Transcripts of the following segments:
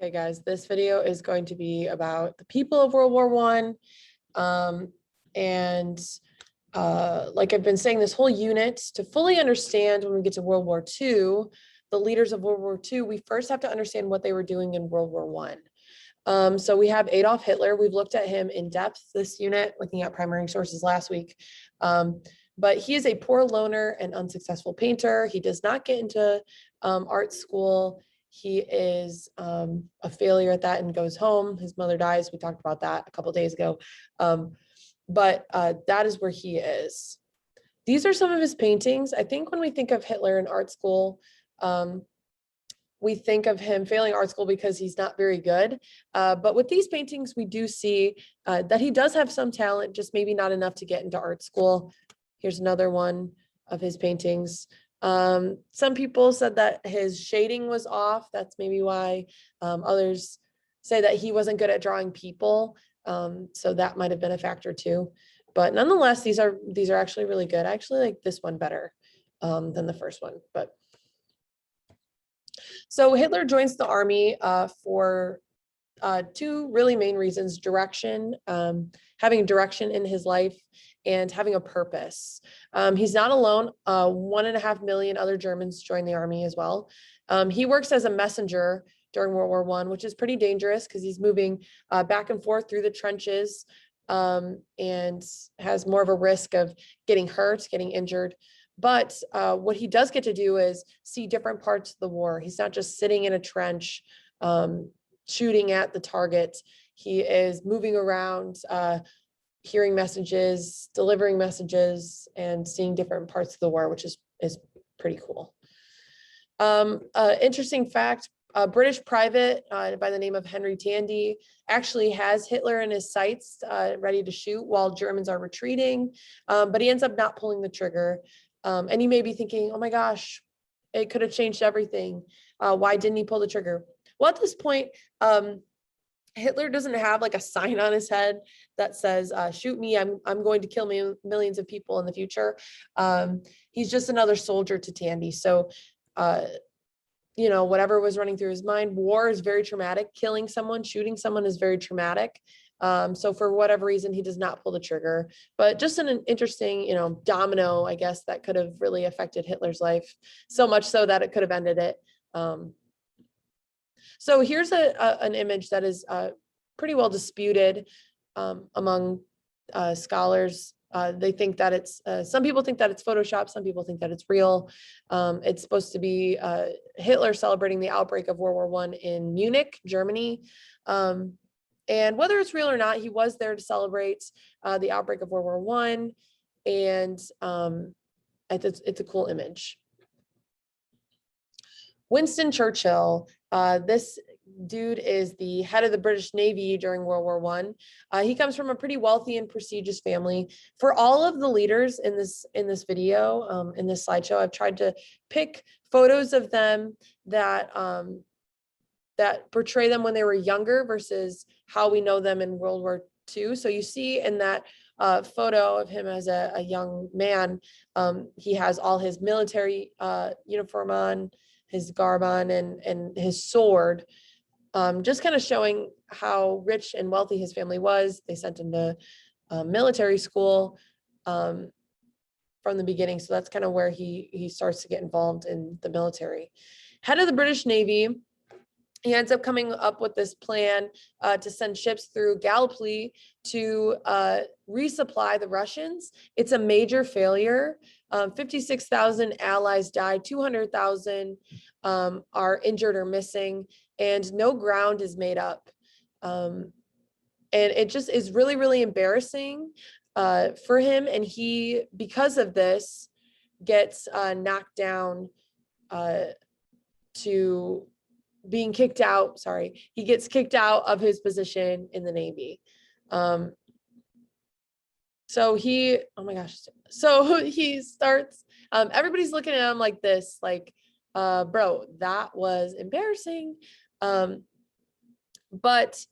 Okay, guys, this video is going to be about the people of World War I. Like I've been saying, this whole unit, to fully understand when we get to World War II, the leaders of World War II, we first have to understand what they were doing in World War I. So we have Adolf Hitler. We've looked at him in depth this unit, looking at primary sources last week. But he is a poor loner and unsuccessful painter. He does not get into art school. He is a failure at that and goes home. His mother dies. We talked about that a couple of days ago. But that is where he is. These are some of his paintings. I think when we think of Hitler in art school, we think of him failing art school because he's not very good. But with these paintings, we do see that he does have some talent, just maybe not enough to get into art school. Here's another one of his paintings. Some people said that his shading was off. That's maybe why. Others say that he wasn't good at drawing people. So that might have been a factor too. But nonetheless, these are actually really good. I actually like this one better than the first one. But so Hitler joins the army for two really main reasons: direction, having direction in his life, and having a purpose. He's not alone. 1.5 million other Germans join the army as well. He works as a messenger during World War I, which is pretty dangerous because he's moving back and forth through the trenches and has more of a risk of getting hurt, getting injured. But what he does get to do is see different parts of the war. He's not just sitting in a trench shooting at the target. He is moving around, hearing messages, delivering messages, and seeing different parts of the war, which is pretty cool. Interesting fact, a British private by the name of Henry Tandy actually has Hitler in his sights ready to shoot while Germans are retreating, but he ends up not pulling the trigger. And you may be thinking, oh my gosh, it could have changed everything. Why didn't he pull the trigger? Well, at this point, Hitler doesn't have like a sign on his head that says, shoot me, I'm going to kill millions of people in the future. He's just another soldier to Tandy. So, you know, whatever was running through his mind, war is very traumatic. Killing someone, shooting someone is very traumatic. So for whatever reason, he does not pull the trigger, but just an interesting, you know, domino, I guess, that could have really affected Hitler's life, so much so that it could have ended it. So here's an image that is pretty well disputed among scholars. They think that it's, some people think that it's Photoshop, some people think that it's real. It's supposed to be Hitler celebrating the outbreak of World War I in Munich, Germany. And whether it's real or not, he was there to celebrate the outbreak of World War I. And it's a cool image. Winston Churchill, this dude is the head of the British Navy during World War I. He comes from a pretty wealthy and prestigious family. For all of the leaders in this video, in this slideshow, I've tried to pick photos of them that that portray them when they were younger versus how we know them in World War II. So you see in that photo of him as a young man, he has all his military uniform on, his garb on, and his sword, just kind of showing how rich and wealthy his family was. They sent him to military school from the beginning. So that's kind of where he starts to get involved in the military. Head of the British Navy, he ends up coming up with this plan to send ships through Gallipoli to resupply the Russians. It's a major failure. 56,000 allies died, 200,000 are injured or missing, and no ground is made up. And it just is really, really embarrassing for him. And he, because of this, gets knocked down to being kicked out. He gets kicked out of his position in the Navy. So he, oh my gosh. So he starts, everybody's looking at him like this, like, bro, that was embarrassing. But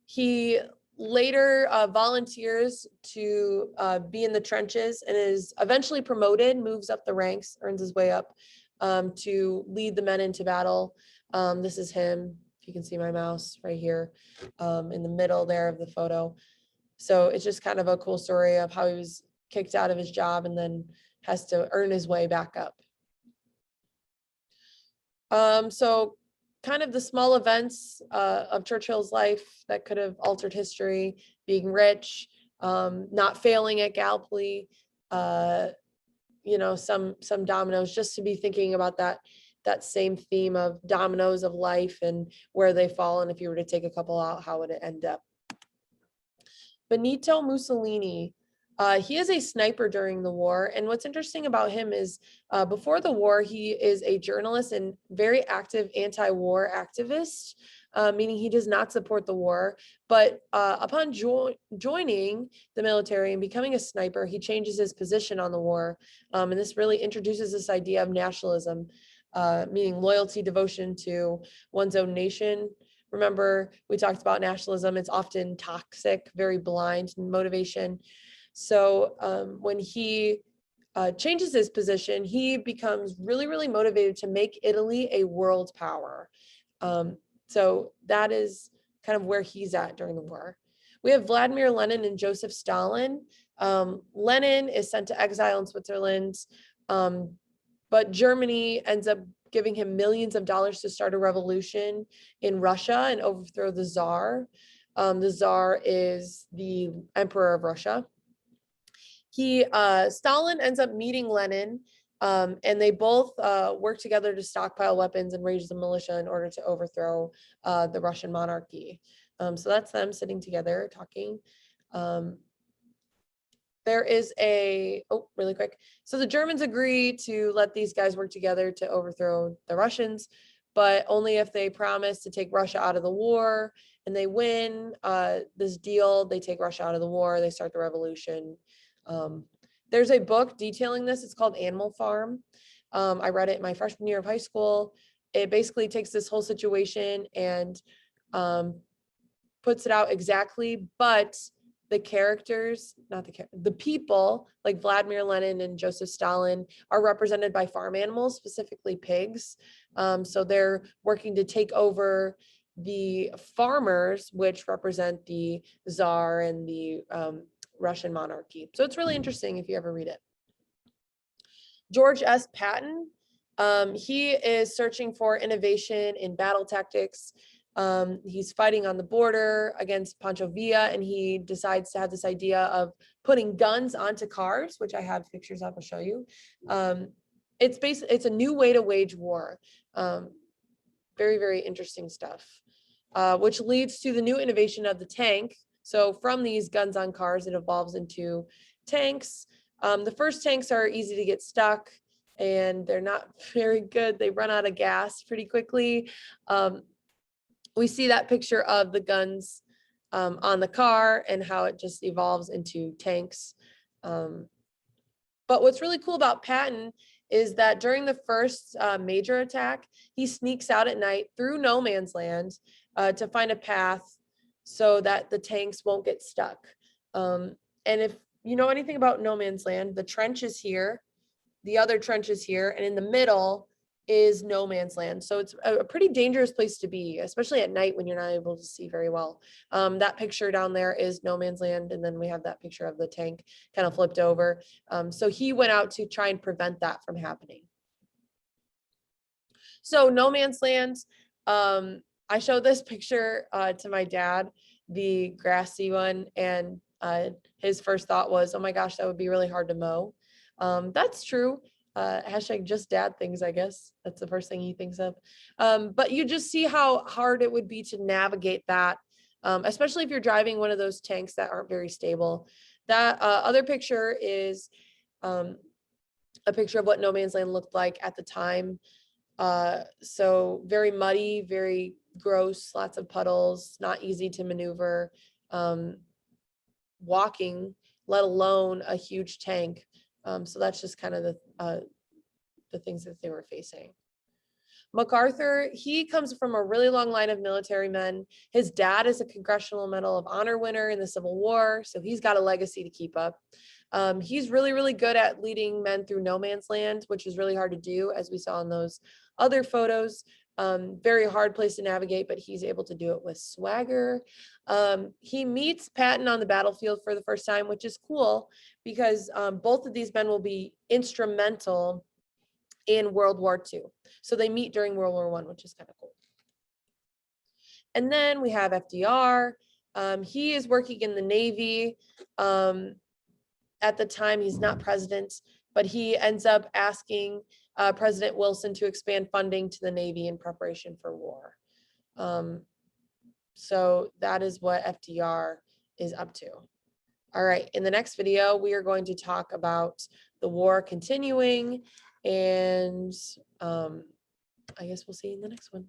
he later volunteers to be in the trenches and is eventually promoted, moves up the ranks, earns his way up to lead the men into battle. This is him if you can see my mouse right here, in the middle there of the photo. So it's just kind of a cool story of how he was kicked out of his job and then has to earn his way back up. So kind of the small events of Churchill's life that could have altered history: being rich, not failing at Gallipoli, you know, some dominoes, just to be thinking about that same theme of dominoes of life and where they fall. And if you were to take a couple out, how would it end up? Benito Mussolini. He is a sniper during the war. And what's interesting about him is before the war, he is a journalist and very active anti-war activist, meaning he does not support the war. But upon joining the military and becoming a sniper, he changes his position on the war. And this really introduces this idea of nationalism, meaning loyalty, devotion to one's own nation. Remember, we talked about nationalism. It's often toxic, very blind motivation. So when he changes his position, he becomes really, really motivated to make Italy a world power. So that is kind of where he's at during the war. We have Vladimir Lenin and Joseph Stalin. Lenin is sent to exile in Switzerland, but Germany ends up giving him millions of dollars to start a revolution in Russia and overthrow the Tsar. The Tsar is the Emperor of Russia. Stalin ends up meeting Lenin, and they both work together to stockpile weapons and raise the militia in order to overthrow the Russian monarchy. So that's them sitting together talking. There is really quick. So the Germans agree to let these guys work together to overthrow the Russians, but only if they promise to take Russia out of the war, and they win this deal. They take Russia out of the war. They start the revolution. There's a book detailing this. It's called Animal Farm. I read it my freshman year of high school. It basically takes this whole situation and puts it out exactly, but the characters, the people like Vladimir Lenin and Joseph Stalin are represented by farm animals, specifically pigs. So they're working to take over the farmers, which represent the Tsar and the Russian monarchy. So it's really interesting if you ever read it. George S. Patton. He is searching for innovation in battle tactics. He's fighting on the border against Pancho Villa, and he decides to have this idea of putting guns onto cars, which I have pictures of. I'll show you. It's a new way to wage war. Very, very interesting stuff, which leads to the new innovation of the tank. So from these guns on cars, it evolves into tanks. The first tanks are easy to get stuck, and they're not very good. They run out of gas pretty quickly. We see that picture of the guns on the car and how it just evolves into tanks. But what's really cool about Patton is that during the first major attack, he sneaks out at night through no man's land to find a path so that the tanks won't get stuck. And if you know anything about no man's land, the trench is here, the other trench is here, and in the middle is no man's land. So it's a pretty dangerous place to be, especially at night when you're not able to see very well. That picture down there is no man's land, and then we have that picture of the tank kind of flipped over. So he went out to try and prevent that from happening. So no man's land, I showed this picture to my dad, the grassy one, and his first thought was, oh my gosh, that would be really hard to mow. That's true. Hashtag just dad things, I guess. That's the first thing he thinks of. But you just see how hard it would be to navigate that, especially if you're driving one of those tanks that aren't very stable. That other picture is a picture of what no man's land looked like at the time. So very muddy, very gross, lots of puddles, not easy to maneuver, walking, let alone a huge tank. So that's just kind of the things that they were facing. Macarthur, he comes from a really long line of military men. His dad is a Congressional Medal of Honor winner in the Civil War, so he's got a legacy to keep up. He's really, really good at leading men through no man's land, which is really hard to do, as we saw in those other photos. Very hard place to navigate, but he's able to do it with swagger. He meets Patton on the battlefield for the first time, which is cool because both of these men will be instrumental in World War II. So they meet during World War I, which is kind of cool. And then we have FDR. He is working in the Navy. At the time, he's not president, but he ends up asking President Wilson to expand funding to the Navy in preparation for war. So that is what FDR is up to. All right, in the next video, we are going to talk about the war continuing, and I guess we'll see you in the next one.